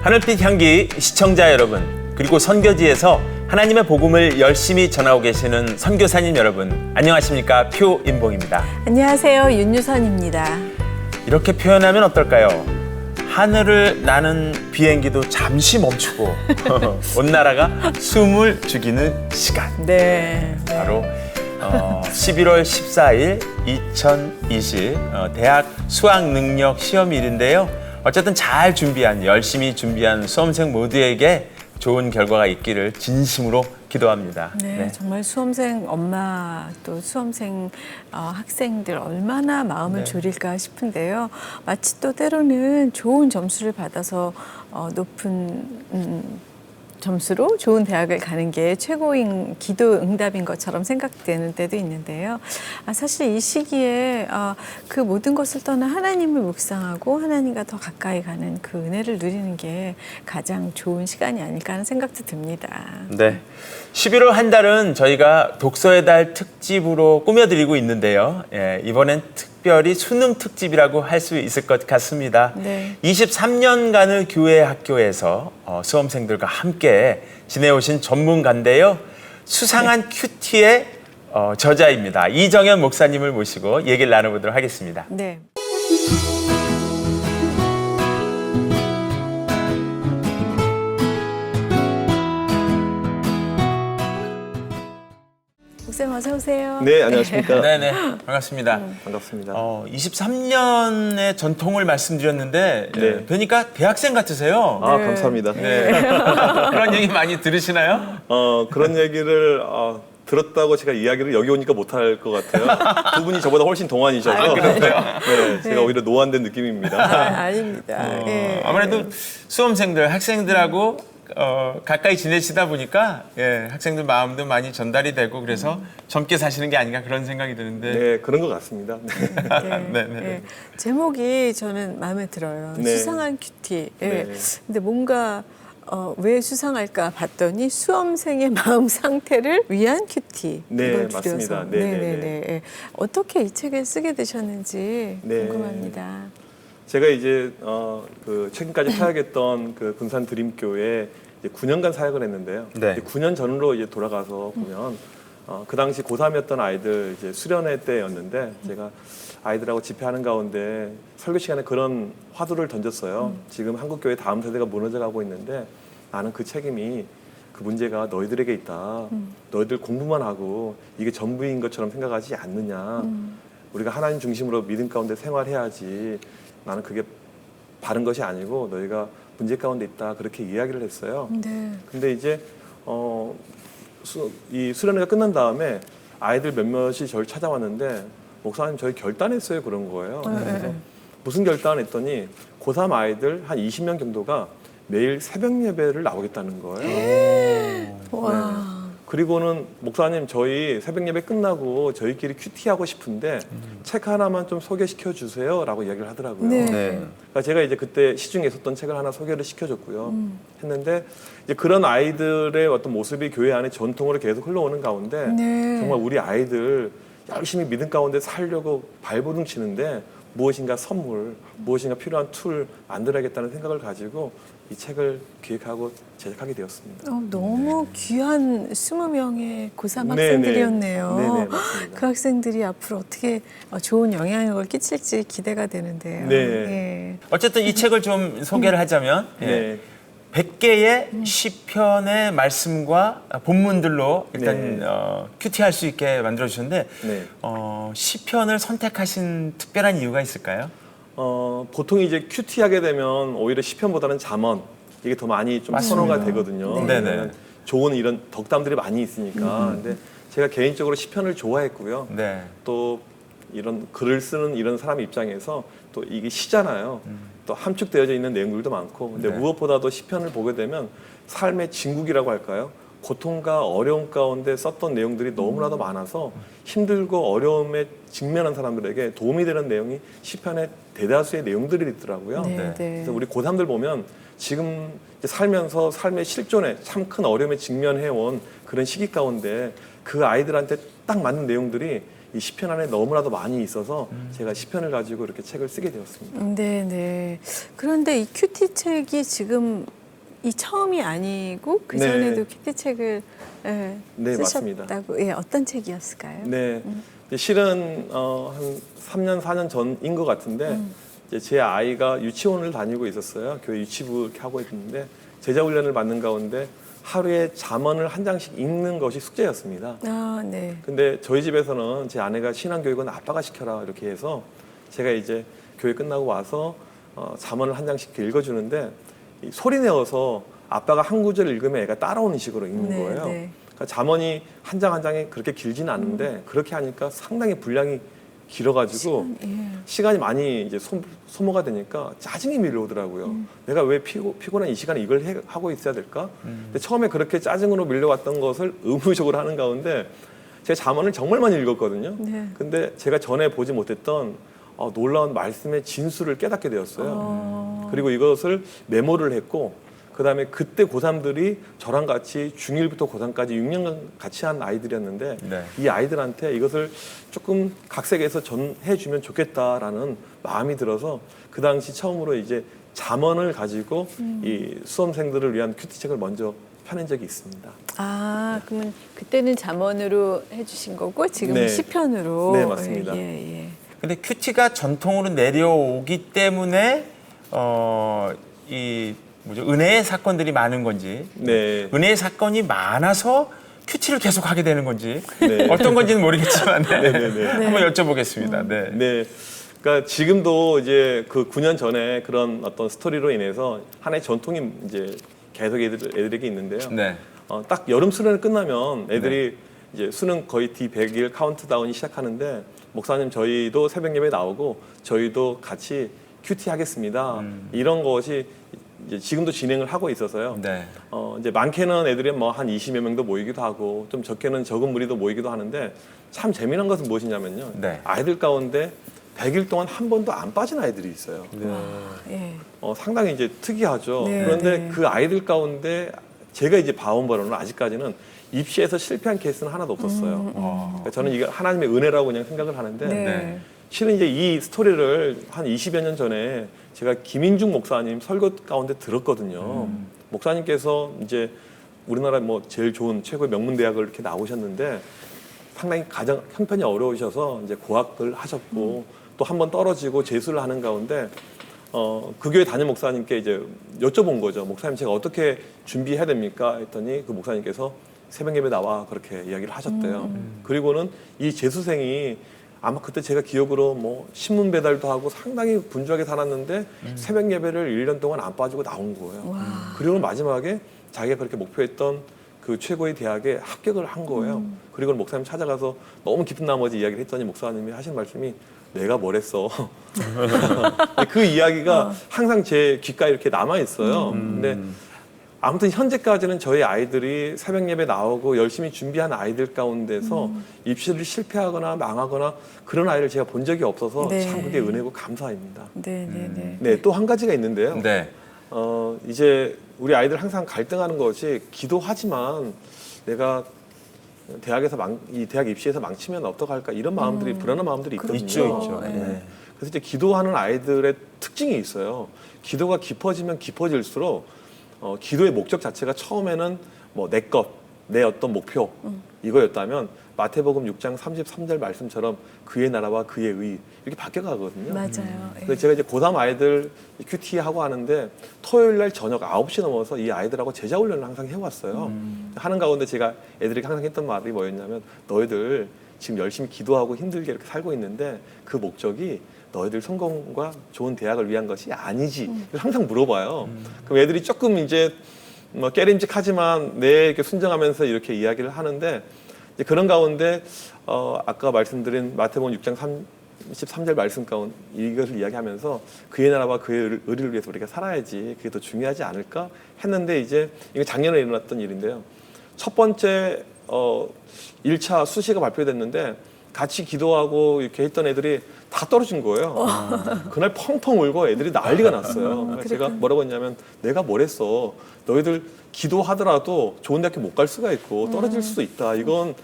하늘빛 향기 시청자 여러분, 그리고 선교지에서 하나님의 복음을 열심히 전하고 계시는 선교사님 여러분, 안녕하십니까? 표인봉입니다. 안녕하세요. 윤유선입니다. 이렇게 표현하면 어떨까요? 하늘을 나는 비행기도 잠시 멈추고 온 나라가 숨을 죽이는 시간. 네. 바로 11월 14일 2020 대학 수학능력 시험일인데요. 어쨌든 잘 준비한, 열심히 준비한 수험생 모두에게 좋은 결과가 있기를 진심으로 기도합니다. 네, 정말 수험생 엄마 또 수험생 학생들 얼마나 마음을 졸일까 싶은데요. 마치 또 때로는 좋은 점수를 받아서 높은 점수로 좋은 대학을 가는 게 최고인 기도 응답인 것처럼 생각되는 때도 있는데요. 사실 이 시기에 그 모든 것을 떠나 하나님을 묵상하고 하나님과 더 가까이 가는 그 은혜를 누리는 게 가장 좋은 시간이 아닐까 하는 생각도 듭니다. 네. 11월 한 달은 저희가 독서의 달 특집으로 꾸며드리고 있는데요. 이번엔 특별히 수능 특집이라고 할 수 있을 것 같습니다. 네. 23년간을 교회 학교에서 수험생들과 함께 지내오신 전문가인데요. 수상한 큐티의 저자입니다. 이정현 목사님을 모시고 얘기를 나눠보도록 하겠습니다. 네. 목사님 어서 오세요. 네, 안녕하십니까. 네네, 반갑습니다. 반갑습니다. 23년의 전통을 말씀드렸는데 네. 뵈니까 대학생 같으세요. 아, 네. 감사합니다. 네. 그런 얘기 많이 들으시나요? 그런 얘기를 들었다고 제가 이야기를 여기 오니까 못할 것 같아요. 두 분이 저보다 훨씬 동안이셔서 네, 제가 오히려 노안된 느낌입니다. 아닙니다. 예. 아무래도 수험생들, 학생들하고 가까이 지내시다 보니까 학생들 마음도 많이 전달이 되고 그래서 젊게 사시는 게 아닌가 그런 생각이 드는데. 네, 그런 것 같습니다. 네. 예. 제목이 저는 마음에 들어요. 네. 수상한 큐티. 예. 네. 근데 뭔가 왜 수상할까 봤더니 수험생의 마음 상태를 위한 큐티. 네, 이걸 맞습니다. 줄여서. 네, 네, 네네네. 예. 어떻게 이 책을 쓰게 되셨는지 네. 궁금합니다. 제가 이제 최근까지 사역했던 그 군산 드림교회 이제 9년간 사역을 했는데요. 네. 이제 9년 전으로 이제 돌아가서 보면 그 당시 고3이었던 아이들 이제 수련회 때였는데 제가 아이들하고 집회하는 가운데 설교 시간에 그런 화두를 던졌어요. 지금 한국교회 다음 세대가 무너져가고 있는데 나는 그 책임이 그 문제가 너희들에게 있다. 너희들 공부만 하고 이게 전부인 것처럼 생각하지 않느냐. 우리가 하나님 중심으로 믿음 가운데 생활해야지. 나는 그게 바른 것이 아니고 너희가 문제 가운데 있다. 그렇게 이야기를 했어요. 네. 근데 이제 이 수련회가 끝난 다음에 아이들 몇몇이 저를 찾아왔는데 목사님 저희 결단했어요 그런 거예요. 그래서 무슨 결단했더니 고3 아이들 한 20명 정도가 매일 새벽 예배를 나오겠다는 거예요. 와. 그리고는 목사님 저희 새벽 예배 끝나고 저희끼리 큐티하고 싶은데 책 하나만 좀 소개시켜 주세요 라고 이야기를 하더라고요. 네. 그러니까 제가 이제 그때 시중에 있었던 책을 하나 소개를 시켜줬고요. 했는데 이제 그런 아이들의 어떤 모습이 교회 안에 전통으로 계속 흘러오는 가운데 네. 정말 우리 아이들 열심히 믿음 가운데 살려고 발버둥 치는데 무엇인가 선물, 무엇인가 필요한 툴 만들어야겠다는 생각을 가지고 이 책을 기획하고 제작하게 되었습니다. 너무 귀한 20명의 고3 네네. 학생들이었네요. 네네, 맞습니다. 그 학생들이 앞으로 어떻게 좋은 영향력을 끼칠지 기대가 되는데요. 네. 예. 어쨌든 이 책을 좀 소개를 하자면 네. 100개의 시편의 말씀과 본문들로 일단 네. 큐티할 수 있게 만들어주셨는데 네. 시편을 선택하신 특별한 이유가 있을까요? 보통 이제 큐티하게 되면 오히려 시편보다는 잠언 이게 더 많이 좀 맞습니다. 선호가 되거든요. 네네. 왜냐면 좋은 이런 덕담들이 많이 있으니까. 근데 제가 개인적으로 시편을 좋아했고요. 네. 또 이런 글을 쓰는 이런 사람 입장에서 또 이게 시잖아요. 또 함축되어져 있는 내용들도 많고. 근데 네. 무엇보다도 시편을 보게 되면 삶의 진국이라고 할까요? 고통과 어려움 가운데 썼던 내용들이 너무나도 많아서 힘들고 어려움에 직면한 사람들에게 도움이 되는 내용이 시편의 대다수의 내용들이 있더라고요. 네. 그래서 우리 고3들 보면 지금 이제 살면서 삶의 실존에 참 큰 어려움에 직면해온 그런 시기 가운데 그 아이들한테 딱 맞는 내용들이 이 시편 안에 너무나도 많이 있어서 제가 시편을 가지고 이렇게 책을 쓰게 되었습니다. 네. 그런데 이 큐티 책이 지금 이 처음이 아니고 그 네. 전에도 큐티 책을 네, 쓰셨다고. 맞습니다. 예, 어떤 책이었을까요? 네, 이제 실은 한 3년, 4년 전인 것 같은데 이제 제 아이가 유치원을 다니고 있었어요. 교회 유치부 이렇게 하고 있는데 제자 훈련을 받는 가운데 하루에 잠언을 한 장씩 읽는 것이 숙제였습니다. 아, 네. 근데 저희 집에서는 제 아내가 신앙교육은 아빠가 시켜라 이렇게 해서 제가 이제 교회 끝나고 와서 잠언을 한 장씩 이렇게 읽어주는데 이 소리 내어서 아빠가 한 구절 읽으면 애가 따라오는 식으로 읽는 네, 거예요. 네. 그러니까 잠언이 한 장 한 장이 그렇게 길지는 않은데 그렇게 하니까 상당히 분량이 길어가지고 시간이 많이 이제 소모가 되니까 짜증이 밀려오더라고요. 내가 왜 피곤한 이 시간에 이걸 하고 있어야 될까? 근데 처음에 그렇게 짜증으로 밀려왔던 것을 의무적으로 하는 가운데 제가 잠언을 정말 많이 읽었거든요. 네. 근데 제가 전에 보지 못했던 놀라운 말씀의 진수를 깨닫게 되었어요. 그리고 이것을 메모를 했고 그다음에 그때 고3들이 저랑 같이 중1부터 고3까지 6년간 같이 한 아이들이었는데 네. 이 아이들한테 이것을 조금 각색해서 전해주면 좋겠다라는 마음이 들어서 그 당시 처음으로 이제 잠언을 가지고 이 수험생들을 위한 큐티책을 먼저 펴낸 적이 있습니다. 아, 그러면 그때는 잠언으로 해주신 거고 지금은 네. 시편으로. 네, 맞습니다. 예. 근데 큐티가 전통으로 내려오기 때문에 이 은혜의 사건들이 많은 건지, 네. 은혜의 사건이 많아서 큐티를 계속 하게 되는 건지 네. 어떤 건지는 모르겠지만 네네네. 한번 여쭤보겠습니다. 네. 네. 그러니까 지금도 이제 그 9년 전에 그런 어떤 스토리로 인해서 하나의 전통이 이제 계속 애들에게 있는데요. 네. 딱 여름 수련을 끝나면 애들이 이제 수능 거의 D100일 카운트다운이 시작하는데 목사님 저희도 새벽 예배 나오고 저희도 같이 큐티 하겠습니다. 이런 것이 이제 지금도 진행을 하고 있어서요. 네. 이제 많게는 애들이 뭐 한 20여 명도 모이기도 하고 좀 적게는 적은 무리도 모이기도 하는데 참 재미난 것은 무엇이냐면요. 네. 아이들 가운데 100일 동안 한 번도 안 빠진 아이들이 있어요. 예. 상당히 이제 특이하죠. 네, 그런데 네. 그 아이들 가운데 제가 이제 봐온 바로는 아직까지는 입시에서 실패한 케이스는 하나도 없었어요. 그러니까 저는 이게 하나님의 은혜라고 그냥 생각을 하는데 네. 실은 이제 이 스토리를 한 20여 년 전에 제가 김인중 목사님 설교 가운데 들었거든요. 목사님께서 이제 우리나라 뭐 제일 좋은 최고의 명문 대학을 이렇게 나오셨는데 상당히 가장 형편이 어려우셔서 이제 고학을 하셨고 또 한 번 떨어지고 재수를 하는 가운데 그 교회 담임 목사님께 이제 여쭤본 거죠. 목사님 제가 어떻게 준비해야 됩니까? 했더니 그 목사님께서 새벽 예배 나와 그렇게 이야기를 하셨대요. 그리고는 이 재수생이 아마 그때 제가 기억으로 뭐 신문 배달도 하고 상당히 분주하게 살았는데 새벽 예배를 1년 동안 안 빠지고 나온 거예요. 그리고 마지막에 자기가 그렇게 목표했던 그 최고의 대학에 합격을 한 거예요. 그리고 목사님 찾아가서 너무 기쁜 나머지 이야기를 했더니 목사님이 하신 말씀이 내가 뭘 했어. 그 이야기가 항상 제 귓가에 이렇게 남아 있어요. 근데 아무튼 현재까지는 저희 아이들이 새벽 예배 나오고 열심히 준비한 아이들 가운데서 입시를 실패하거나 망하거나 그런 아이를 제가 본 적이 없어서 네. 참 그게 은혜고 감사입니다. 네. 네, 또 한 가지가 있는데요. 네. 이제 우리 아이들 항상 갈등하는 것이 기도하지만 내가 대학에서 이 대학 입시에서 망치면 어떡할까 이런 마음들이 불안한 마음들이 있거든요. 있죠. 네. 네. 그래서 이제 기도하는 아이들의 특징이 있어요. 기도가 깊어지면 깊어질수록 기도의 목적 자체가 처음에는 뭐 내 어떤 목표 이거였다면 마태복음 6장 33절 말씀처럼 그의 나라와 그의 의 이렇게 바뀌어가거든요. 맞아요. 그래서 제가 이제 고3 아이들 큐티 하고 하는데 토요일 날 저녁 9시 넘어서 이 아이들하고 제자 훈련을 항상 해왔어요. 하는 가운데 제가 애들에게 항상 했던 말이 뭐였냐면 너희들 지금 열심히 기도하고 힘들게 이렇게 살고 있는데 그 목적이 너희들 성공과 좋은 대학을 위한 것이 아니지. 항상 물어봐요. 그럼 애들이 조금 이제 뭐 깨림직하지만 이렇게 순정하면서 이렇게 이야기를 하는데 이제 그런 가운데 아까 말씀드린 마태복음 6장 33절 말씀 가운데 이것을 이야기하면서 그의 나라와 그의 의를 위해서 우리가 살아야지 그게 더 중요하지 않을까 했는데 이제 이게 작년에 일어났던 일인데요. 첫 번째 1차 수시가 발표됐는데 같이 기도하고 이렇게 했던 애들이 다 떨어진 거예요. 그날 펑펑 울고 애들이 난리가 났어요. 그래서 제가 뭐라고 했냐면 내가 뭘 했어. 너희들 기도하더라도 좋은 대학교 못 갈 수가 있고 떨어질 수도 있다. 이건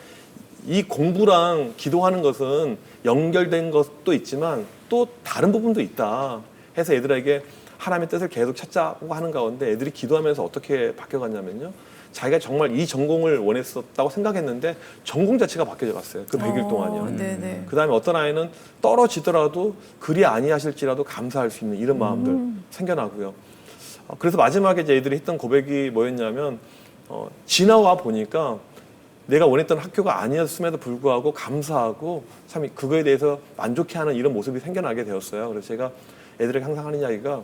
이 공부랑 기도하는 것은 연결된 것도 있지만 또 다른 부분도 있다 해서 애들에게 하나님의 뜻을 계속 찾자고 하는 가운데 애들이 기도하면서 어떻게 바뀌어갔냐면요. 자기가 정말 이 전공을 원했었다고 생각했는데 전공 자체가 바뀌어 갔어요. 그 100일 동안요. 네네. 그다음에 어떤 아이는 떨어지더라도 그리 아니하실지라도 감사할 수 있는 이런 마음들 생겨나고요. 그래서 마지막에 이제 애들이 했던 고백이 뭐였냐면 지나와 보니까 내가 원했던 학교가 아니었음에도 불구하고 감사하고 참 그거에 대해서 만족해하는 이런 모습이 생겨나게 되었어요. 그래서 제가 애들에게 항상 하는 이야기가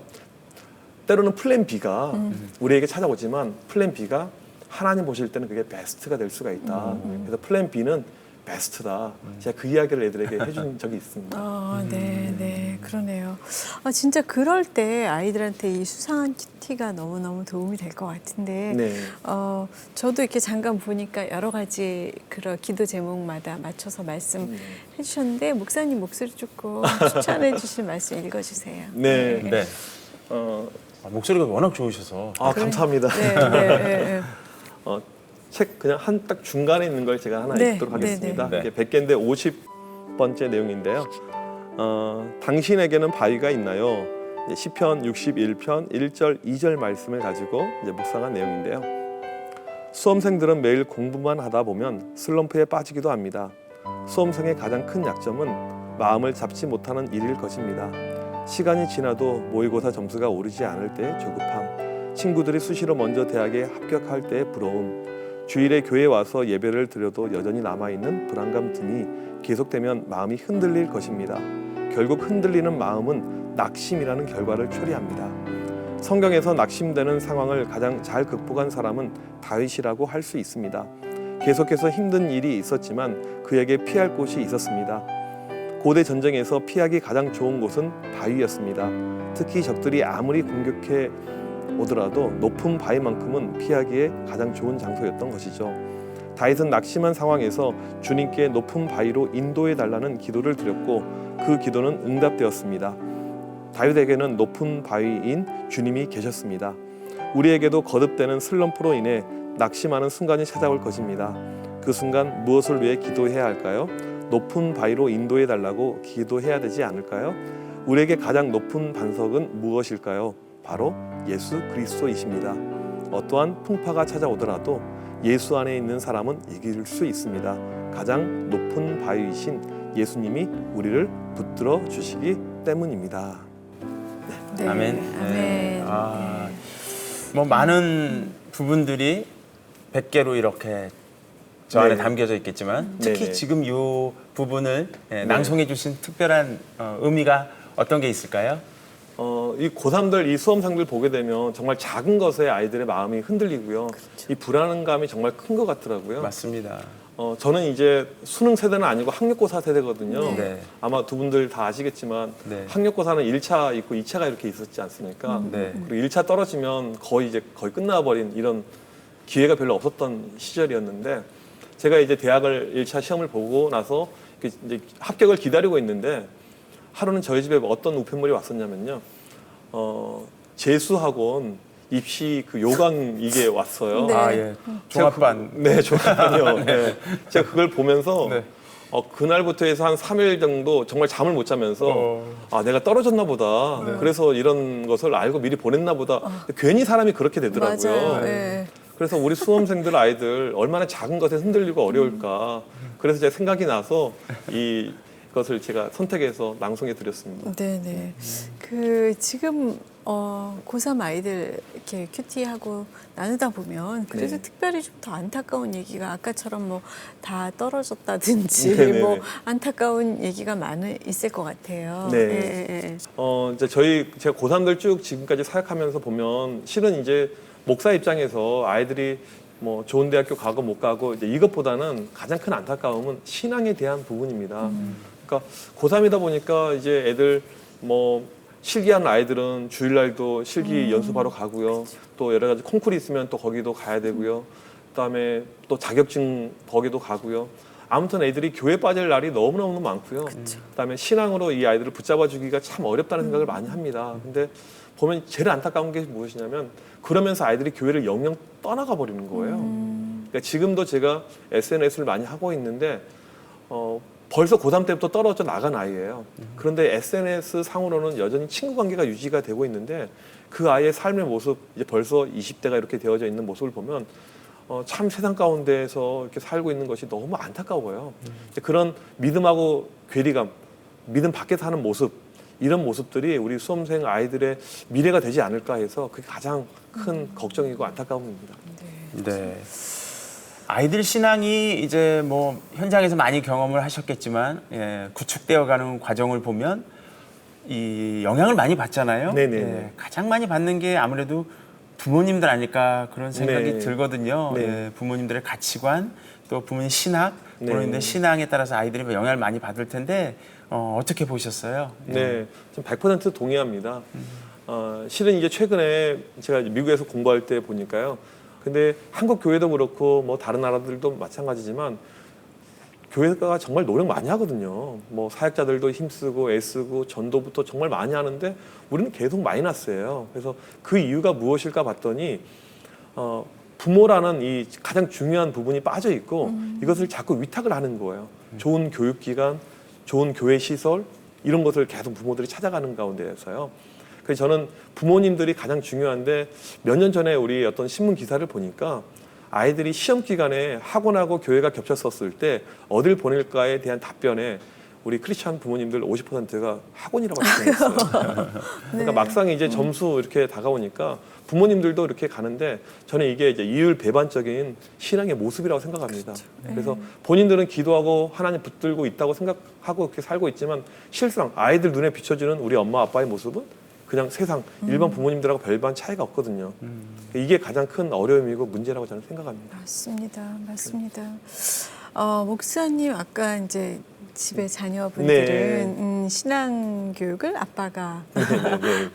때로는 플랜 B가 우리에게 찾아오지만 플랜 B가 하나님 보실 때는 그게 베스트가 될 수가 있다. 그래서 플랜 B는 베스트다. 제가 그 이야기를 애들에게 해준 적이 있습니다. 네, 그러네요. 진짜 그럴 때 아이들한테 이 수상한 큐티가 너무너무 도움이 될 것 같은데, 네. 저도 이렇게 잠깐 보니까 여러 가지 그런 기도 제목마다 맞춰서 말씀해 주셨는데, 목사님 목소리 조금 추천해 주실 말씀 읽어주세요. 네. 네. 목소리가 워낙 좋으셔서. 감사합니다. 네. 책 그냥 한 딱 중간에 있는 걸 제가 하나 네, 읽도록 하겠습니다. 네. 이게 100개인데 50번째 내용인데요. 당신에게는 바위가 있나요? 시편 61편 1절 2절 말씀을 가지고 이제 묵상한 내용인데요. 수험생들은 매일 공부만 하다 보면 슬럼프에 빠지기도 합니다. 수험생의 가장 큰 약점은 마음을 잡지 못하는 일일 것입니다. 시간이 지나도 모의고사 점수가 오르지 않을 때의 조급함, 친구들이 수시로 먼저 대학에 합격할 때의 부러움, 주일에 교회에 와서 예배를 드려도 여전히 남아있는 불안감 등이 계속되면 마음이 흔들릴 것입니다. 결국 흔들리는 마음은 낙심이라는 결과를 초래합니다. 성경에서 낙심되는 상황을 가장 잘 극복한 사람은 다윗이라고 할 수 있습니다. 계속해서 힘든 일이 있었지만 그에게 피할 곳이 있었습니다. 고대 전쟁에서 피하기 가장 좋은 곳은 바위였습니다. 특히 적들이 아무리 공격해 오더라도 높은 바위만큼은 피하기에 가장 좋은 장소였던 것이죠. 다윗은 낙심한 상황에서 주님께 높은 바위로 인도해 달라는 기도를 드렸고 그 기도는 응답되었습니다. 다윗에게는 높은 바위인 주님이 계셨습니다. 우리에게도 거듭되는 슬럼프로 인해 낙심하는 순간이 찾아올 것입니다. 그 순간 무엇을 위해 기도해야 할까요? 높은 바위로 인도해 달라고 기도해야 되지 않을까요? 우리에게 가장 높은 반석은 무엇일까요? 바로 예수 그리스도이십니다. 어떠한 풍파가 찾아오더라도 예수 안에 있는 사람은 이길 수 있습니다. 가장 높은 바위이신 예수님이 우리를 붙들어 주시기 때문입니다. 네. 아멘. 아멘. 뭐 많은 부분들이 100개로 이렇게 저 안에 네. 담겨져 있겠지만 특히 네네. 지금 이 부분을 낭송해 주신 특별한 의미가 어떤 게 있을까요? 이 고3들, 이 수험생들 보게 되면 정말 작은 것에 아이들의 마음이 흔들리고요. 이 불안감이 정말 큰 것 같더라고요. 맞습니다. 저는 이제 수능 세대는 아니고 학력고사 세대거든요. 네. 아마 두 분들 다 아시겠지만 네. 학력고사는 1차 있고 2차가 이렇게 있었지 않습니까? 네. 그리고 1차 떨어지면 거의 끝나버린 이런 기회가 별로 없었던 시절이었는데 제가 이제 대학을 1차 시험을 보고 나서 이제 합격을 기다리고 있는데 하루는 저희 집에 어떤 우편물이 왔었냐면요. 재수학원 입시 그 요강 이게 왔어요. 네. 종합반. 네, 종합반이요. 네. 제가 그걸 보면서 네. 그날부터 해서 한 3일 정도 정말 잠을 못 자면서 내가 떨어졌나 보다. 그래서 이런 것을 알고 미리 보냈나 보다. 괜히 사람이 그렇게 되더라고요. 맞아요. 네. 그래서 우리 수험생들 아이들 얼마나 작은 것에 흔들리고 어려울까. 그래서 제가 생각이 나서 이것을 제가 선택해서 낭송해 드렸습니다. 네네. 지금 고3 아이들 이렇게 큐티하고 나누다 보면 그래도 네. 특별히 좀 더 안타까운 얘기가 아까처럼 뭐 다 떨어졌다든지 네네네. 뭐 안타까운 얘기가 있을 것 같아요. 네. 예. 이제 제가 고3들 쭉 지금까지 사역하면서 보면 실은 이제 목사 입장에서 아이들이 뭐 좋은 대학교 가고 못 가고 이제 이것보다는 가장 큰 안타까움은 신앙에 대한 부분입니다. 그러니까 고3이다 보니까 이제 애들 뭐 실기하는 아이들은 주일날도 실기 연습하러 가고요. 또 여러 가지 콩쿠르 있으면 또 거기도 가야 되고요. 그다음에 또 자격증 거기도 가고요. 아무튼 애들이 교회 빠질 날이 너무너무 많고요. 그다음에 신앙으로 이 아이들을 붙잡아 주기가 참 어렵다는 생각을 많이 합니다. 근데 보면 제일 안타까운 게 무엇이냐면 그러면서 아이들이 교회를 영영 떠나가 버리는 거예요. 그러니까 지금도 제가 SNS를 많이 하고 있는데 벌써 고3 때부터 떨어져 나간 아이예요. 그런데 SNS 상으로는 여전히 친구 관계가 유지가 되고 있는데 그 아이의 삶의 모습, 이제 벌써 20대가 이렇게 되어져 있는 모습을 보면 참 세상 가운데에서 이렇게 살고 있는 것이 너무 안타까워요. 이제 그런 믿음하고 괴리감, 믿음 밖에 사는 모습, 이런 모습들이 우리 수험생 아이들의 미래가 되지 않을까 해서 그게 가장 큰 걱정이고 안타까움입니다. 네. 아이들 신앙이 이제 뭐 현장에서 많이 경험을 하셨겠지만 구축되어가는 과정을 보면 이 영향을 많이 받잖아요. 네네. 가장 많이 받는 게 아무래도 부모님들 아닐까 그런 생각이 네. 들거든요. 네. 부모님들의 가치관, 또 부모님 신학, 네. 부모님들 신앙에 따라서 아이들이 영향을 많이 받을 텐데 어떻게 보셨어요? 네, 좀 100% 동의합니다. 실은 이제 최근에 제가 미국에서 공부할 때 보니까요. 근데 한국 교회도 그렇고 뭐 다른 나라들도 마찬가지지만 교회가 정말 노력 많이 하거든요. 뭐 사역자들도 힘쓰고 애쓰고 전도부터 정말 많이 하는데 우리는 계속 마이너스예요. 그래서 그 이유가 무엇일까 봤더니 부모라는 이 가장 중요한 부분이 빠져 있고 이것을 자꾸 위탁을 하는 거예요. 좋은 교육기관, 좋은 교회 시설 이런 것을 계속 부모들이 찾아가는 가운데에서요. 그래서 저는 부모님들이 가장 중요한데 몇 년 전에 우리 어떤 신문 기사를 보니까 아이들이 시험 기간에 학원하고 교회가 겹쳤었을 때 어딜 보낼까에 대한 답변에 우리 크리스찬 부모님들 50%가 학원이라고 답변했어요. 그러니까 막상 이제 점수 이렇게 다가오니까 부모님들도 이렇게 가는데 저는 이게 이제 이율 배반적인 신앙의 모습이라고 생각합니다. 그래서 본인들은 기도하고 하나님 붙들고 있다고 생각하고 그렇게 살고 있지만 실상 아이들 눈에 비춰지는 우리 엄마 아빠의 모습은 그냥 세상 일반 부모님들하고 별반 차이가 없거든요. 이게 가장 큰 어려움이고 문제라고 저는 생각합니다. 맞습니다. 목사님 아까 이제 집에 자녀분들은 신앙 교육을 아빠가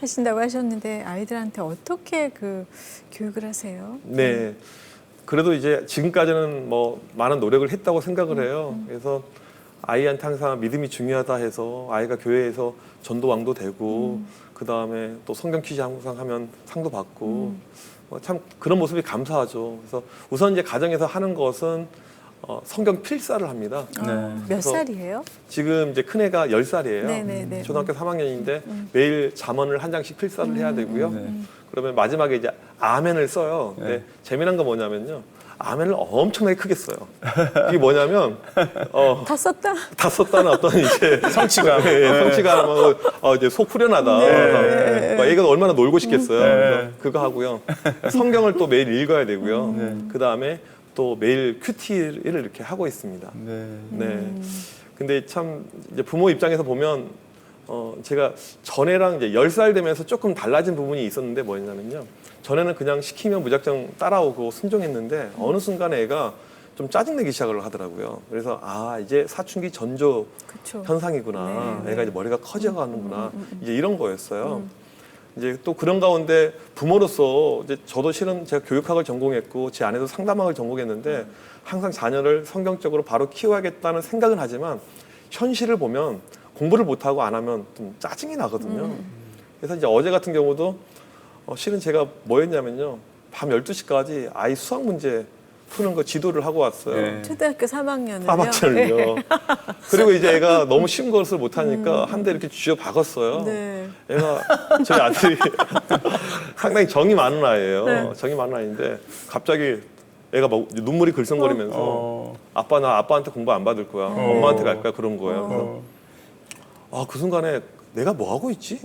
하신다고 하셨는데 아이들한테 어떻게 그 교육을 하세요? 네. 그래도 이제 지금까지는 뭐 많은 노력을 했다고 생각을 해요. 그래서 아이한테 항상 믿음이 중요하다 해서 아이가 교회에서 전도왕도 되고 그 다음에 또 성경 퀴즈 항상 하면 상도 받고 참 그런 모습이 감사하죠. 그래서 우선 이제 가정에서 하는 것은 성경 필사를 합니다. 몇 살이에요? 지금 이제 큰애가 10살이에요. 네네네. 초등학교 3학년인데 매일 잠언을 한 장씩 필사를 해야 되고요. 그러면 마지막에 이제 아멘을 써요. 근데 재미난 건 뭐냐면요. 아멘을 엄청나게 크게 써요. 이게 뭐냐면 다 썼다? 다 썼다는 어떤 이제 성취감. 성취감하고 이제 속 후련하다. 애가 얼마나 놀고 싶겠어요. 그래서 그거 하고요. 성경을 또 매일 읽어야 되고요. 그 다음에 또 매일 큐티를 이렇게 하고 있습니다. 네. 근데 참 이제 부모 입장에서 보면 제가 전에랑 이제 10살 되면서 조금 달라진 부분이 있었는데 뭐였냐면요. 전에는 그냥 시키면 무작정 따라오고 순종했는데 어느 순간에 애가 좀 짜증내기 시작을 하더라고요. 그래서 이제 사춘기 전조 그쵸. 현상이구나. 애가 이제 머리가 커져가는구나. 이제 이런 거였어요. 이제 또 그런 가운데 부모로서 이제 저도 실은 제가 교육학을 전공했고 제 아내도 상담학을 전공했는데 항상 자녀를 성경적으로 바로 키워야겠다는 생각은 하지만 현실을 보면 공부를 못하고 안 하면 좀 짜증이 나거든요. 그래서 이제 어제 같은 경우도 실은 제가 뭐 했냐면요. 밤 12시까지 아이 수학 문제 푸는 거 지도를 하고 왔어요. 초등학교 3학년을요? 3학년을요. 그리고 이제 애가 너무 쉬운 것을 못하니까 한 대 이렇게 쥐어 박았어요. 네. 애가 저희 아들이 상당히 정이 많은 아이예요. 정이 많은 아이인데 갑자기 애가 막 눈물이 글썽거리면서 아빠 나 아빠한테 공부 안 받을 거야. 엄마한테 갈 거야. 그런 거예요. 그래서 그 순간에 내가 뭐 하고 있지?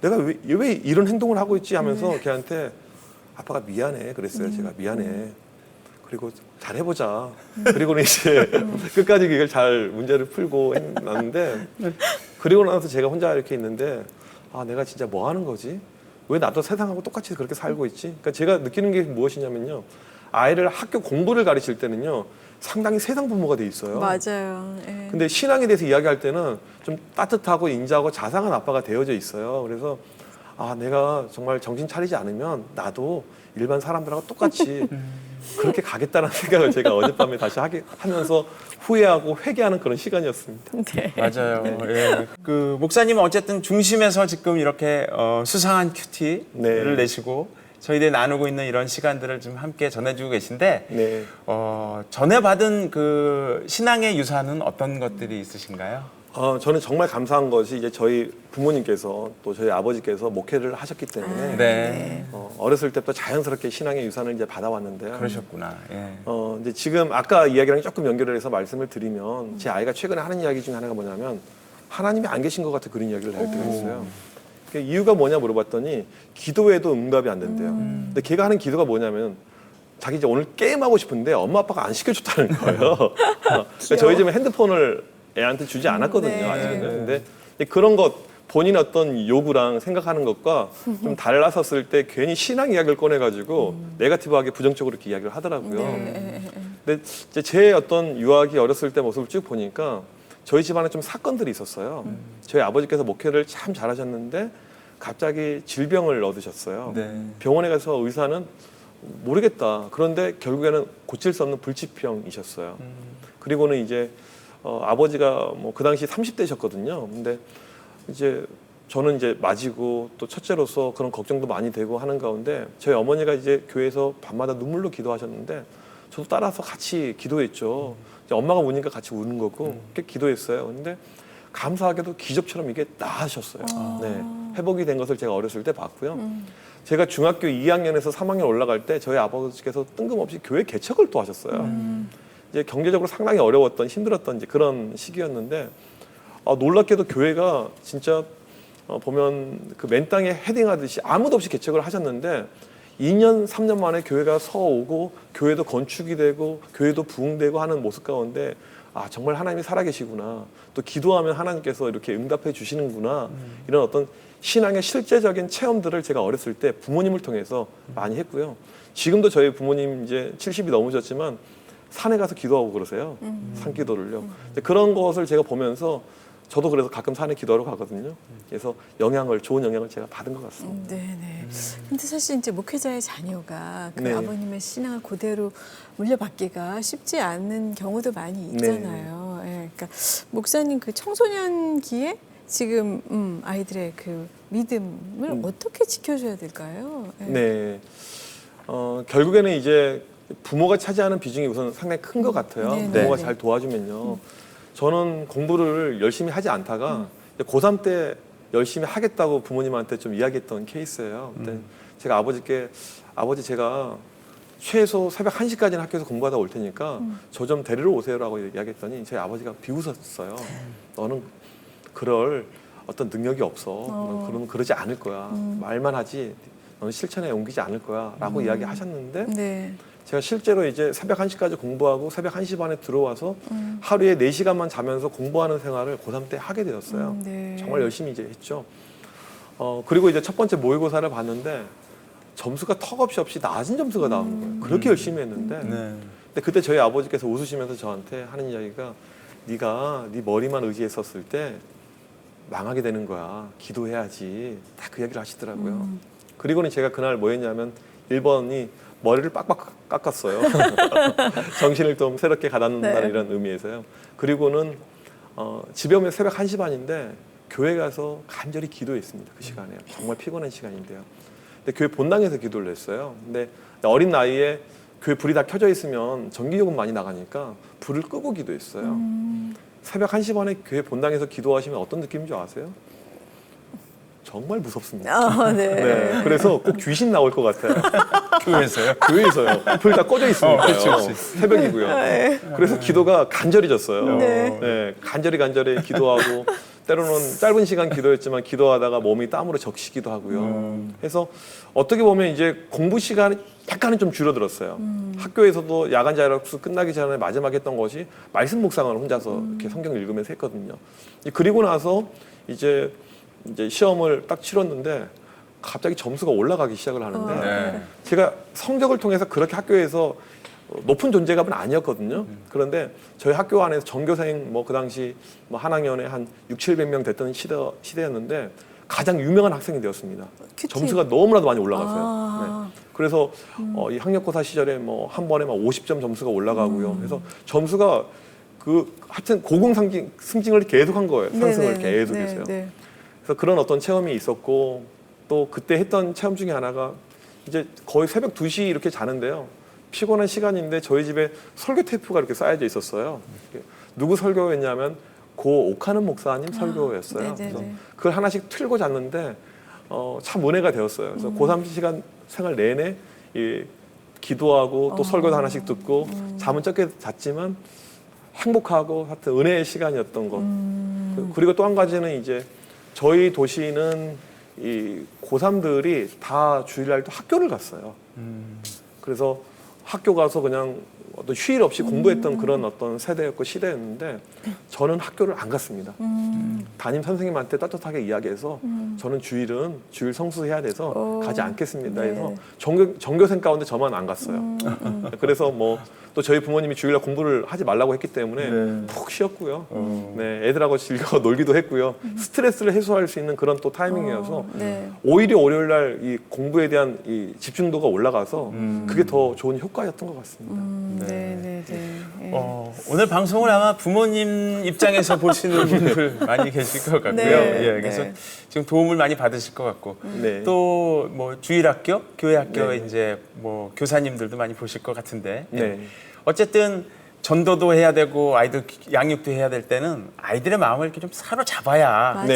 내가 왜 이런 행동을 하고 있지? 하면서 걔한테 아빠가 미안해 그랬어요. 제가 미안해. 그리고 잘 해보자. 그리고는 이제 끝까지 이걸 잘 문제를 풀고 했는데 그리고 나서 제가 혼자 이렇게 있는데 내가 진짜 뭐 하는 거지? 왜 나도 세상하고 똑같이 그렇게 살고 있지? 그러니까 제가 느끼는 게 무엇이냐면요. 아이를 학교 공부를 가르칠 때는요. 상당히 세상 부모가 돼 있어요. 맞아요. 근데 신앙에 대해서 이야기할 때는 좀 따뜻하고 인자하고 자상한 아빠가 되어져 있어요. 그래서 내가 정말 정신 차리지 않으면 나도 일반 사람들하고 똑같이 그렇게 가겠다는 생각을 제가 어젯밤에 다시 하면서 후회하고 회개하는 그런 시간이었습니다. 네. 맞아요. 예. 그 목사님은 어쨌든 중심에서 지금 이렇게 수상한 큐티를 네. 내시고 저희들이 나누고 있는 이런 시간들을 좀 함께 전해주고 계신데 네. 전해받은 그 신앙의 유산은 어떤 것들이 있으신가요? 저는 정말 감사한 것이 이제 저희 부모님께서 또 저희 아버지께서 목회를 하셨기 때문에 네. 어렸을 때부터 자연스럽게 신앙의 유산을 이제 받아왔는데요. 그러셨구나. 예. 이제 지금 아까 이야기랑 조금 연결을 해서 말씀을 드리면 제 아이가 최근에 하는 이야기 중에 하나가 뭐냐면 하나님이 안 계신 것 같아 그런 이야기를 할 때가 있어요. 그 이유가 뭐냐 물어봤더니 기도해도 응답이 안 된대요. 근데 걔가 하는 기도가 뭐냐면 자기 이제 오늘 게임하고 싶은데 엄마 아빠가 안 시켜줬다는 거예요. 그러니까 저희 집에 핸드폰을 애한테 주지 않았거든요. 네. 아직은. 근데 그런 것 본인 어떤 요구랑 생각하는 것과 좀 달라섰을 때 괜히 신앙 이야기를 꺼내가지고 네거티브하게 부정적으로 이렇게 이야기를 하더라고요. 근데 이제 제 어떤 유아기 어렸을 때 모습을 쭉 보니까 저희 집안에 좀 사건들이 있었어요. 저희 아버지께서 목회를 참 잘하셨는데 갑자기 질병을 얻으셨어요. 네. 병원에 가서 의사는 모르겠다. 그런데 결국에는 고칠 수 없는 불치병이셨어요. 그리고는 이제 아버지가 뭐 그 당시 30대셨거든요. 근데 이제 저는 이제 맞이고 또 첫째로서 그런 걱정도 많이 되고 하는 가운데 저희 어머니가 이제 교회에서 밤마다 눈물로 기도하셨는데 저도 따라서 같이 기도했죠. 이제 엄마가 우니까 같이 우는 거고 그렇게 기도했어요. 근데 감사하게도 기적처럼 이게 나으셨어요. 네, 회복이 된 것을 제가 어렸을 때 봤고요. 제가 중학교 2학년에서 3학년 올라갈 때 저희 아버지께서 뜬금없이 교회 개척을 또 하셨어요. 이제 경제적으로 상당히 어려웠던 힘들었던 이제 그런 시기였는데 놀랍게도 교회가 진짜 보면 그 맨 땅에 헤딩하듯이 아무도 없이 개척을 하셨는데 2년 3년 만에 교회가 서오고 교회도 건축이 되고 교회도 부흥되고 하는 모습 가운데 정말 하나님이 살아계시구나 또 기도하면 하나님께서 이렇게 응답해 주시는구나 이런 어떤 신앙의 실제적인 체험들을 제가 어렸을 때 부모님을 통해서 많이 했고요. 지금도 저희 부모님 이제 70이 넘으셨지만 산에 가서 기도하고 그러세요. 산기도를요. 그런 것을 제가 보면서 저도 그래서 가끔 산에 기도하러 가거든요. 그래서 좋은 영향을 제가 받은 것 같습니다. 네네. 근데 사실 이제 목회자의 자녀가 그 네. 아버님의 신앙을 그대로 물려받기가 쉽지 않은 경우도 많이 있잖아요. 예, 그러니까 목사님 그 청소년기에 지금 아이들의 그 믿음을 어떻게 지켜줘야 될까요? 예. 네. 결국에는 이제 부모가 차지하는 비중이 우선 상당히 큰 것 같아요. 네네. 부모가 네. 잘 도와주면요. 저는 공부를 열심히 하지 않다가 고3 때 열심히 하겠다고 부모님한테 좀 이야기했던 케이스예요. 근데 제가 아버지 제가 최소 새벽 1시까지는 학교에서 공부하다 올 테니까 저 좀 데리러 오세요라고 이야기했더니 저희 아버지가 비웃었어요. 너는 그럴 어떤 능력이 없어. 넌 그러면 그러지 않을 거야. 말만 하지 너는 실천에 옮기지 않을 거야 라고 이야기하셨는데 네. 제가 실제로 이제 새벽 1시까지 공부하고 새벽 1시 반에 들어와서 하루에 4시간만 자면서 공부하는 생활을 고3 때 하게 되었어요. 네. 정말 열심히 이제 했죠. 그리고 이제 첫 번째 모의고사를 봤는데 점수가 턱없이 없이 낮은 점수가 나온 거예요. 그렇게 열심히 했는데 네. 근데 그때 저희 아버지께서 웃으시면서 저한테 하는 이야기가 네가 네 머리만 의지했었을 때 망하게 되는 거야. 기도해야지. 딱 그 이야기를 하시더라고요. 그리고는 제가 그날 뭐 했냐면 1번이 머리를 빡빡 깎았어요. 정신을 좀 새롭게 가다듬는다는 네. 이런 의미에서요. 그리고는 집에 오면 새벽 1시 반인데 교회 가서 간절히 기도했습니다. 그 시간에. 정말 피곤한 시간인데요. 근데 교회 본당에서 기도를 했어요. 근데 어린 나이에 교회 불이 다 켜져 있으면 전기요금 많이 나가니까 불을 끄고 기도했어요. 새벽 1시 반에 교회 본당에서 기도하시면 어떤 느낌인 줄 아세요? 정말 무섭습니다. 네. 네, 그래서 꼭 귀신 나올 것 같아요. 교회에서요? 교회에서요. 불 다 꺼져 있으니까요. 그렇지. 새벽이고요. 그래서 기도가 간절해졌어요. 네. 네, 간절히 기도하고 때로는 짧은 시간 기도했지만 기도하다가 몸이 땀으로 적시기도 하고요. 그래서 어떻게 보면 이제 공부 시간이 약간은 좀 줄어들었어요. 학교에서도 야간 자율학습 끝나기 전에 마지막 했던 것이 말씀 묵상을 혼자서 이렇게 성경 읽으면서 했거든요. 그리고 나서 이제 시험을 딱 치렀는데 갑자기 점수가 올라가기 시작을 하는데 네. 제가 성적을 통해서 그렇게 학교에서 높은 존재감은 아니었거든요. 그런데 저희 학교 안에서 전교생 그 당시 한 학년에 한 600~700명 됐던 시대였는데 가장 유명한 학생이 되었습니다. 큐티. 점수가 너무나도 많이 올라갔어요. 네. 그래서 이 학력고사 시절에 한 번에 50점 점수가 올라가고요. 그래서 점수가 하여튼 승진을 계속한 거예요. 상승을 계속해서요. 네. 그래서 그런 어떤 체험이 있었고 또 그때 했던 체험 중에 하나가 이제 거의 새벽 2시 이렇게 자는데요. 피곤한 시간인데 저희 집에 설교 테이프가 이렇게 쌓여져 있었어요. 누구 설교였냐면 고 오카는 목사님 설교였어요. 네네네. 그래서 그걸 하나씩 틀고 잤는데 참 은혜가 되었어요. 그래서 고3 시간 생활 내내 기도하고 또 설교도 하나씩 듣고 잠은 적게 잤지만 행복하고 하여튼 은혜의 시간이었던 것. 그리고 또 한 가지는 이제 저희 도시는 이 고3들이 다 주일날도 학교를 갔어요. 그래서 학교 가서 그냥 어떤 휴일 없이 공부했던 그런 어떤 세대였고 시대였는데 저는 학교를 안 갔습니다. 담임 선생님한테 따뜻하게 이야기해서 저는 주일은 주일 성수해야 돼서 가지 않겠습니다 해서 전교생 가운데 저만 안 갔어요. 그래서 뭐 또 저희 부모님이 주일날 공부를 하지 말라고 했기 때문에 푹 쉬었고요. 네, 애들하고 즐겨 놀기도 했고요. 스트레스를 해소할 수 있는 그런 또 타이밍이어서 오히려 월요일날 이 공부에 대한 이 집중도가 올라가서 그게 더 좋은 효과였던 것 같습니다. 네. 오늘 방송을 아마 부모님 입장에서 보시는 분들 많이 계실 것 같고요. 예, 그래서 지금 도움을 많이 받으실 것 같고 또 뭐 주일학교, 교회학교 이제 뭐 교사님들도 많이 보실 것 같은데 어쨌든 전도도 해야 되고 아이들 양육도 해야 될 때는 아이들의 마음을 이렇게 좀 사로잡아야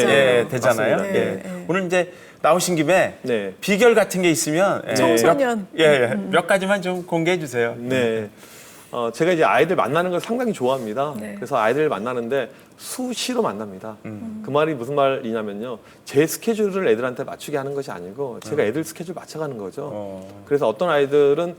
되잖아요. 오늘 이제 나오신 김에 비결 같은 게 있으면 청소년 몇 가지만 좀 공개해 주세요. 네. 제가 이제 아이들 만나는 걸 상당히 좋아합니다. 그래서 아이들을 만나는데 수시로 만납니다. 그 말이 무슨 말이냐면요. 제 스케줄을 애들한테 맞추게 하는 것이 아니고 제가 애들 스케줄 맞춰가는 거죠. 그래서 어떤 아이들은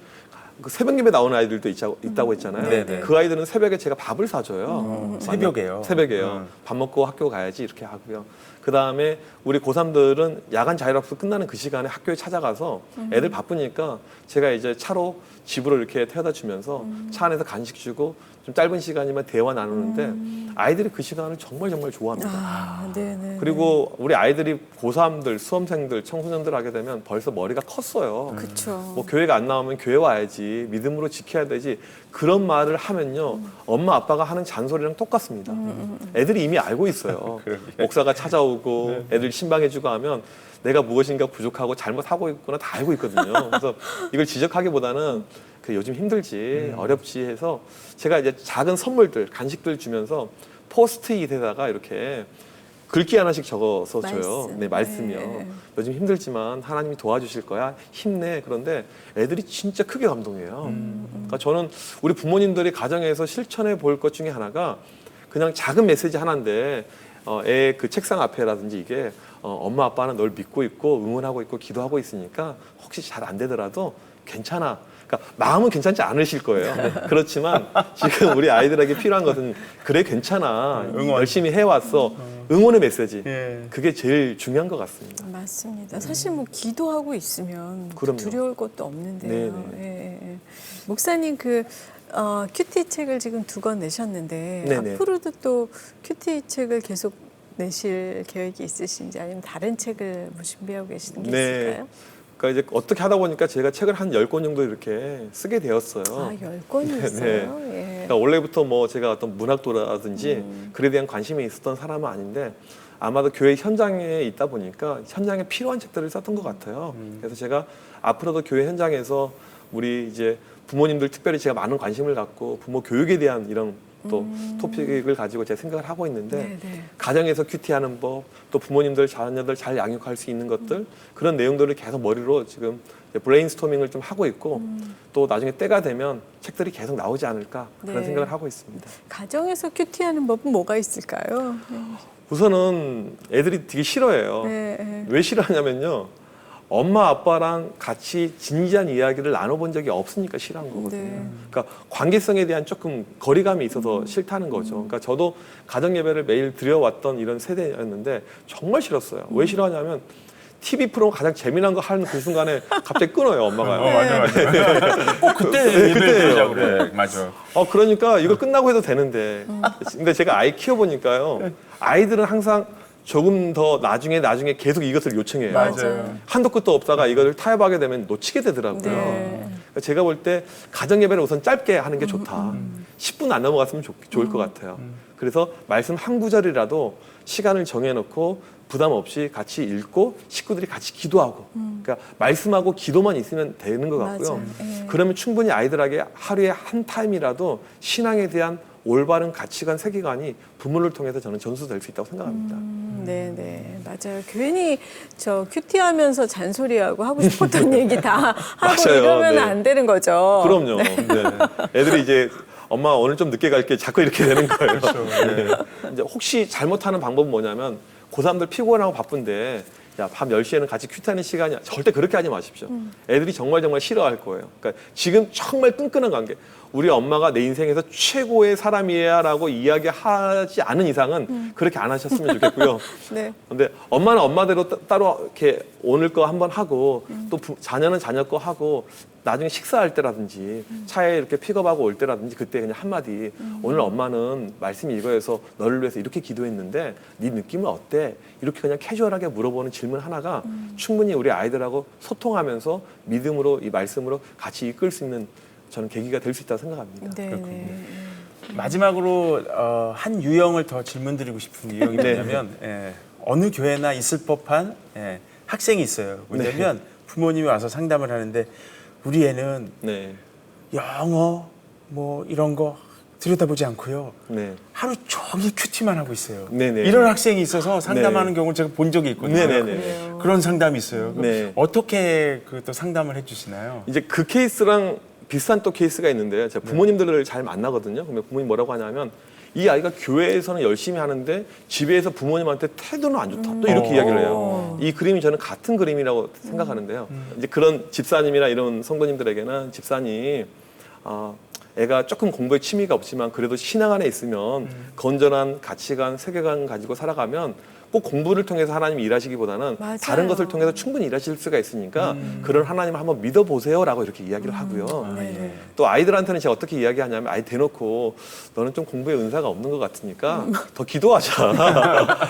그 새벽 예배 나오는 아이들도 있다고 했잖아요. 그 아이들은 새벽에 제가 밥을 사줘요. 새벽에요? 새벽에요. 밥 먹고 학교 가야지 이렇게 하고요. 그 다음에 우리 고3들은 야간 자율학습 끝나는 그 시간에 학교에 찾아가서 애들 바쁘니까 제가 이제 차로 집으로 이렇게 태워다 주면서 차 안에서 간식 주고 좀 짧은 시간이면 대화 나누는데 아이들이 그 시간을 정말 좋아합니다. 그리고 우리 아이들이 고3들, 수험생들, 청소년들 하게 되면 벌써 머리가 컸어요. 그렇죠. 뭐 교회가 안 나오면 교회 와야지, 믿음으로 지켜야 되지. 그런 말을 하면요. 엄마 아빠가 하는 잔소리랑 똑같습니다. 애들이 이미 알고 있어요. 목사가 찾아오고 애들 신방해주고 하면 내가 무엇인가 부족하고 잘못하고 있구나 다 알고 있거든요. 그래서 이걸 지적하기보다는 그 요즘 힘들지 어렵지 해서 제가 이제 작은 선물들 간식들 주면서 포스트잇에다가 이렇게 글귀 하나씩 적어서 줘요. 말씀이요. 요즘 힘들지만 하나님이 도와주실 거야. 힘내. 그런데 애들이 진짜 크게 감동해요. 그러니까 저는 우리 부모님들이 가정에서 실천해 볼 것 중에 하나가 그냥 작은 메시지 하나인데 애 그 책상 앞에라든지 이게 엄마 아빠는 널 믿고 있고 응원하고 있고 기도하고 있으니까 혹시 잘 안 되더라도 괜찮아. 그러니까 마음은 괜찮지 않으실 거예요. 그렇지만 지금 우리 아이들에게 필요한 것은 그래 괜찮아. 열심히 해왔어. 응원의 메시지. 그게 제일 중요한 것 같습니다. 맞습니다. 사실 뭐 기도하고 있으면 두려울 것도 없는데요. 목사님 큐티 책을 지금 2권 내셨는데 앞으로도 또 큐티 책을 계속 내실 계획이 있으신지 아니면 다른 책을 뭐 준비하고 계시는 게 있을까요? 그러니까 이제 어떻게 하다 보니까 제가 책을 한 10권 정도 이렇게 쓰게 되었어요. 10권이었어요? 그러니까 원래부터 뭐 제가 어떤 문학도라든지 글에 대한 관심이 있었던 사람은 아닌데 아마도 교회 현장에 있다 보니까 현장에 필요한 책들을 썼던 것 같아요. 그래서 제가 앞으로도 교회 현장에서 우리 이제 부모님들 특별히 제가 많은 관심을 갖고 부모 교육에 대한 이런 또 토픽을 가지고 제가 생각을 하고 있는데 가정에서 큐티하는 법, 또 부모님들 자녀들 잘 양육할 수 있는 것들 그런 내용들을 계속 머리로 지금 브레인스토밍을 좀 하고 있고 또 나중에 때가 되면 책들이 계속 나오지 않을까 그런 생각을 하고 있습니다. 가정에서 큐티하는 법은 뭐가 있을까요? 우선은 애들이 되게 싫어해요. 왜 싫어하냐면요. 엄마 아빠랑 같이 진지한 이야기를 나눠본 적이 없으니까 싫어한 거거든요. 그러니까 관계성에 대한 조금 거리감이 있어서 싫다는 거죠. 그러니까 저도 가정 예배를 매일 드려왔던 이런 세대였는데 정말 싫었어요. 왜 싫어하냐면 TV 프로 가장 재미난 거 하는 그 순간에 갑자기 끊어요, 엄마가요. 맞아. 꼭 그때 예배드리자고 그래. 맞아. 그러니까 이거 끝나고 해도 되는데. 근데 제가 아이 키워보니까요. 아이들은 항상 조금 더 나중에 계속 이것을 요청해요. 맞아요. 한도 끝도 없다가 이걸 타협하게 되면 놓치게 되더라고요. 그러니까 제가 볼 때 가정 예배를 우선 짧게 하는 게 좋다. 10분 안 넘어갔으면 좋을 것 같아요. 그래서 말씀 한 구절이라도 시간을 정해놓고 부담 없이 같이 읽고 식구들이 같이 기도하고 그러니까 말씀하고 기도만 있으면 되는 것 같고요. 맞아요. 예. 그러면 충분히 아이들에게 하루에 한 타임이라도 신앙에 대한 올바른 가치관, 세계관이 부모를 통해서 저는 전수될 수 있다고 생각합니다. 네, 맞아요. 괜히 저 큐티하면서 잔소리하고 하고 싶었던 얘기 다 하고 맞아요. 이러면 네. 안 되는 거죠. 그럼요. 네. 애들이 이제 엄마 오늘 좀 늦게 갈게 자꾸 이렇게 되는 거예요. 네. 이제 혹시 잘못하는 방법은 뭐냐면 고3들 피곤하고 바쁜데 야, 밤 10시에는 같이 큐티하는 시간이야. 절대 그렇게 하지 마십시오. 애들이 정말 싫어할 거예요. 그러니까 지금 정말 끈끈한 관계. 우리 엄마가 내 인생에서 최고의 사람이야 라고 이야기하지 않은 이상은 그렇게 안 하셨으면 좋겠고요. 네. 근데 엄마는 엄마대로 따로 이렇게 오늘 거 한번 하고 또 자녀는 자녀 거 하고 나중에 식사할 때라든지 차에 이렇게 픽업하고 올 때라든지 그때 그냥 한마디 오늘 엄마는 말씀 읽어서 너를 위해서 이렇게 기도했는데 네 느낌은 어때? 이렇게 그냥 캐주얼하게 물어보는 질문 하나가 충분히 우리 아이들하고 소통하면서 믿음으로 이 말씀으로 같이 이끌 수 있는 저는 계기가 될 수 있다고 생각합니다. 네. 마지막으로 한 유형을 더 질문드리고 싶은 유형이 뭐냐면 어느 교회나 있을 법한 학생이 있어요. 뭐냐면 부모님이 와서 상담을 하는데 우리 애는 네. 영어 뭐 이런 거 들여다보지 않고요. 네. 하루 종일 큐티만 하고 있어요. 네네. 이런 학생이 있어서 상담하는 경우를 제가 본 적이 있거든요. 네네네. 그런 상담이 있어요. 그럼 네. 어떻게 그 또 상담을 해주시나요? 이제 그 케이스랑 비슷한 또 케이스가 있는데요. 제가 부모님들을 잘 만나거든요. 그러면 부모님 뭐라고 하냐면 이 아이가 교회에서는 열심히 하는데 집에서 부모님한테 태도는 안 좋다. 또 이렇게 이야기를 해요. 이 그림이 저는 같은 그림이라고 생각하는데요. 이제 그런 집사님이나 이런 성도님들에게는 집사님, 애가 조금 공부에 취미가 없지만 그래도 신앙 안에 있으면 건전한 가치관, 세계관 가지고 살아가면 꼭 공부를 통해서 하나님이 일하시기보다는 맞아요. 다른 것을 통해서 충분히 일하실 수가 있으니까 그런 하나님을 한번 믿어보세요라고 이렇게 이야기를 하고요. 네. 또 아이들한테는 제가 어떻게 이야기하냐면 아이 대놓고 너는 좀 공부에 은사가 없는 것 같으니까 더 기도하자.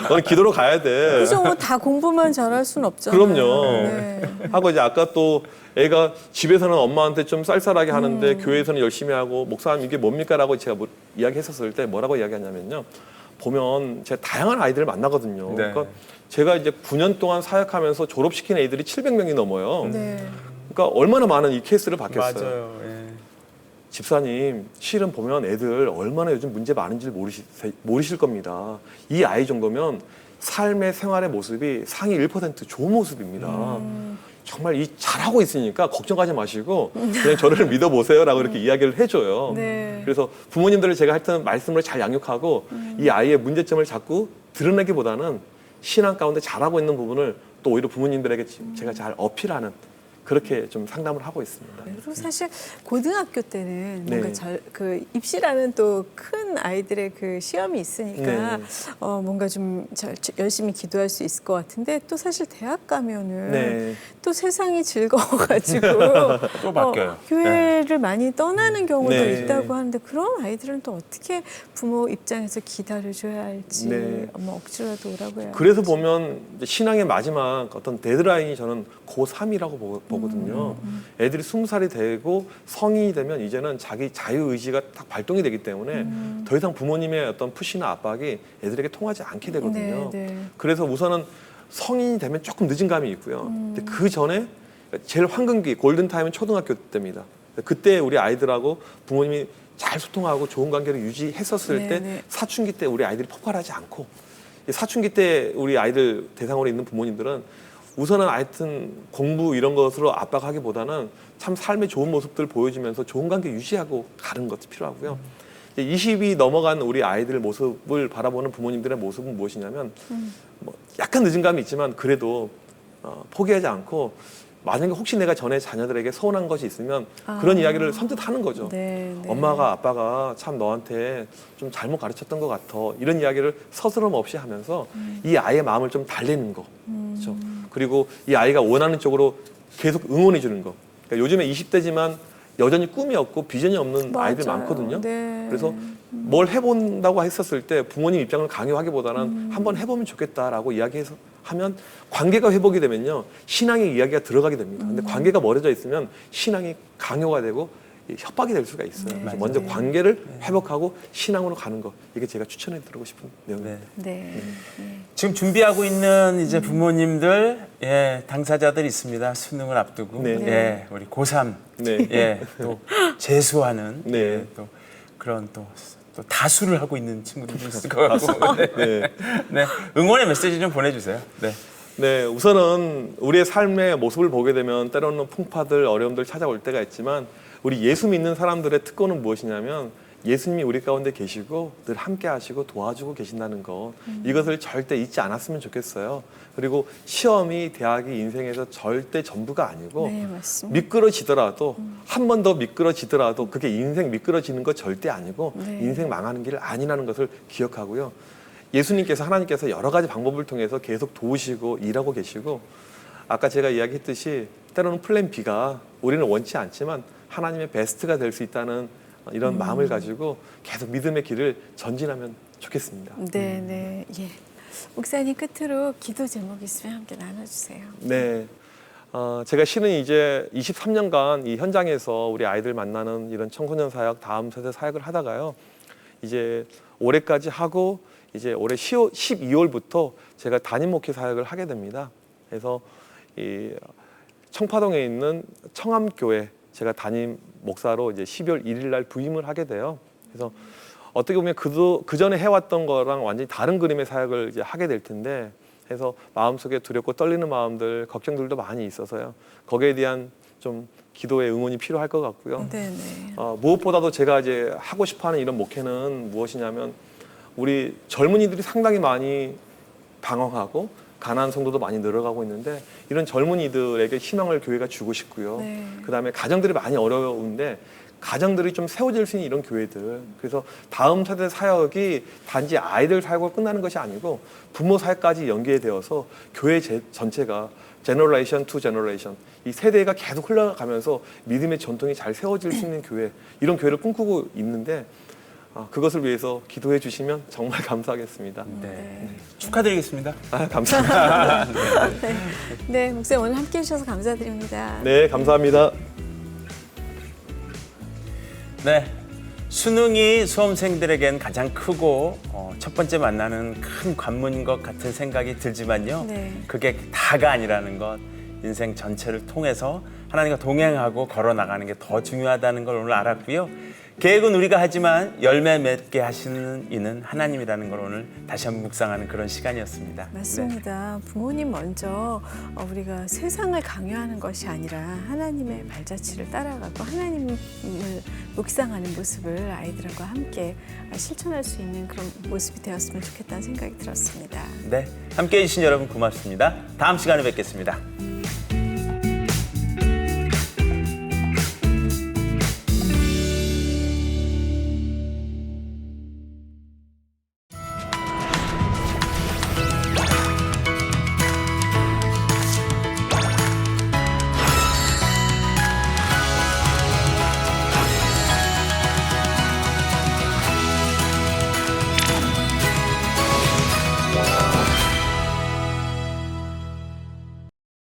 너는 기도로 가야 돼. 그죠? 뭐 다 공부만 잘할 순 없잖아요. 그럼요. 네. 하고 이제 아까 또 애가 집에서는 엄마한테 좀 쌀쌀하게 하는데 교회에서는 열심히 하고 목사님 이게 뭡니까라고 제가 이야기했었을 때 뭐라고 이야기하냐면요. 보면 제가 다양한 아이들을 만나거든요. 네. 그러니까 제가 이제 9년 동안 사역하면서 졸업시킨 애들이 700명이 넘어요. 네. 그러니까 얼마나 많은 이 케이스를 봤겠어요. 맞아요. 예. 집사님, 실은 보면 애들 얼마나 요즘 문제 많은지 모르실 겁니다. 이 아이 정도면 삶의 생활의 모습이 상위 1% 좋은 모습입니다. 정말 이 잘하고 있으니까 걱정하지 마시고 그냥 저를 믿어보세요라고 이렇게 이야기를 해줘요. 네. 그래서 부모님들을 제가 하여튼 말씀을 잘 양육하고 이 아이의 문제점을 자꾸 드러내기보다는 신앙 가운데 잘하고 있는 부분을 또 오히려 부모님들에게 제가 잘 어필하는 그렇게 좀 상담을 하고 있습니다. 그리고 사실 고등학교 때는 뭔가 네. 그 입시라는 또 큰 아이들의 그 시험이 있으니까 네. 뭔가 좀 열심히 기도할 수 있을 것 같은데 또 사실 대학 가면은 네. 또 세상이 즐거워가지고 또 바뀌어요. 교회를 많이 떠나는 경우도 네. 있다고 하는데 그런 아이들은 또 어떻게 부모 입장에서 기다려줘야 할지 네. 뭐 억지라도 오라고 해야 그래서 할지. 보면 이제 신앙의 마지막 어떤 데드라인이 저는 고3이라고 보거든요. 애들이 20살이 되고 성인이 되면 이제는 자기 자유의지가 딱 발동이 되기 때문에 더 이상 부모님의 어떤 푸시나 압박이 애들에게 통하지 않게 되거든요. 네, 네. 그래서 우선은 성인이 되면 조금 늦은 감이 있고요. 근데 그 전에 제일 황금기, 골든타임은 초등학교 때입니다. 그때 우리 아이들하고 부모님이 잘 소통하고 좋은 관계를 유지했었을 네, 때 네. 사춘기 때 우리 아이들이 폭발하지 않고 사춘기 때 우리 아이들 대상으로 있는 부모님들은 우선은 하여튼 공부 이런 것으로 압박하기보다는 참 삶의 좋은 모습들을 보여주면서 좋은 관계 유지하고 가는 것이 필요하고요. 20이 넘어간 우리 아이들 모습을 바라보는 부모님들의 모습은 무엇이냐면 뭐 약간 늦은 감이 있지만 그래도 포기하지 않고 만약에 혹시 내가 전에 자녀들에게 서운한 것이 있으면 그런 이야기를 선뜻 하는 거죠. 네, 네. 엄마가 아빠가 참 너한테 좀 잘못 가르쳤던 것 같아. 이런 이야기를 서스럼 없이 하면서 이 아이의 마음을 좀 달래는 거. 그렇죠? 그리고 이 아이가 원하는 쪽으로 계속 응원해 주는 거. 그러니까 요즘에 20대지만 여전히 꿈이 없고 비전이 없는 아이들 맞아요. 많거든요. 네. 그래서 뭘 해본다고 했었을 때 부모님 입장을 강요하기보다는 한번 해보면 좋겠다라고 이야기해서 하면 관계가 회복이 되면요 신앙의 이야기가 들어가게 됩니다. 근데 관계가 멀어져 있으면 신앙이 강요가 되고 협박이 될 수가 있어요. 네. 그래서 먼저 관계를 회복하고 신앙으로 가는 거 이게 제가 추천해 드리고 싶은 내용입니다. 네. 지금 준비하고 있는 이제 부모님들, 예, 당사자들 있습니다. 수능을 앞두고, 네. 예, 우리 고3, 네. 예, 또 재수하는, 네. 예, 또 그런 또 다수를 하고 있는 친구들도 있을 것 같고, 네. 네, 응원의 메시지 좀 보내주세요. 네. 네, 우선은 우리의 삶의 모습을 보게 되면 때로는 풍파들, 어려움들 찾아올 때가 있지만 우리 예수 믿는 사람들의 특권은 무엇이냐면 예수님이 우리 가운데 계시고 늘 함께 하시고 도와주고 계신다는 것 이것을 절대 잊지 않았으면 좋겠어요. 그리고 시험이 대학이 인생에서 절대 전부가 아니고 네, 맞습니다. 미끄러지더라도 한 번 더 미끄러지더라도 그게 인생 미끄러지는 거 절대 아니고 네. 인생 망하는 길 아니라는 것을 기억하고요. 예수님께서 하나님께서 여러 가지 방법을 통해서 계속 도우시고 일하고 계시고 아까 제가 이야기했듯이 때로는 플랜 B가 우리는 원치 않지만 하나님의 베스트가 될 수 있다는 이런 마음을 가지고 계속 믿음의 길을 전진하면 좋겠습니다. 네. 예. 목사님 끝으로 기도 제목 있으면 함께 나눠주세요. 네. 제가 실은 이제 23년간 이 현장에서 우리 아이들 만나는 이런 청소년 사역, 다음 세대 사역을 하다가요. 이제 올해까지 하고 이제 올해 12월부터 제가 담임 목회 사역을 하게 됩니다. 그래서 이 청파동에 있는 청암교회 제가 담임 목사로 이제 12월 1일 날 부임을 하게 돼요. 그래서 어떻게 보면 그 전에 해왔던 거랑 완전히 다른 그림의 사역을 이제 하게 될 텐데, 그래서 마음속에 두렵고 떨리는 마음들, 걱정들도 많이 있어서요. 거기에 대한 좀 기도의 응원이 필요할 것 같고요. 네. 무엇보다도 제가 이제 하고 싶어하는 이런 목회는 무엇이냐면 우리 젊은이들이 상당히 많이 방황하고 가난한 성도도 많이 늘어가고 있는데 이런 젊은이들에게 희망을 교회가 주고 싶고요. 네. 그다음에 가정들이 많이 어려운데 가정들이 좀 세워질 수 있는 이런 교회들. 그래서 다음 세대 사역이 단지 아이들 사역으로 끝나는 것이 아니고 부모 사역까지 연계되어서 교회 전체가 제너레이션 투 제너레이션 이 세대가 계속 흘러가면서 믿음의 전통이 잘 세워질 수 있는 교회, 이런 교회를 꿈꾸고 있는데 그것을 위해서 기도해 주시면 정말 감사하겠습니다. 네. 축하드리겠습니다. 감사합니다. 네, 목사님 오늘 함께 해주셔서 감사드립니다. 네, 감사합니다. 네. 수능이 수험생들에겐 가장 크고 첫 번째 만나는 큰 관문인 것 같은 생각이 들지만요. 네. 그게 다가 아니라는 것, 인생 전체를 통해서 하나님과 동행하고 걸어나가는 게 더 중요하다는 걸 오늘 알았고요. 계획은 우리가 하지만 열매 맺게 하시는 이는 하나님이라는 걸 오늘 다시 한번 묵상하는 그런 시간이었습니다. 맞습니다. 부모님 먼저 우리가 세상을 강요하는 것이 아니라 하나님의 발자취를 따라가고 하나님을 묵상하는 모습을 아이들과 함께 실천할 수 있는 그런 모습이 되었으면 좋겠다는 생각이 들었습니다. 네, 함께해 주신 여러분 고맙습니다. 다음 시간에 뵙겠습니다.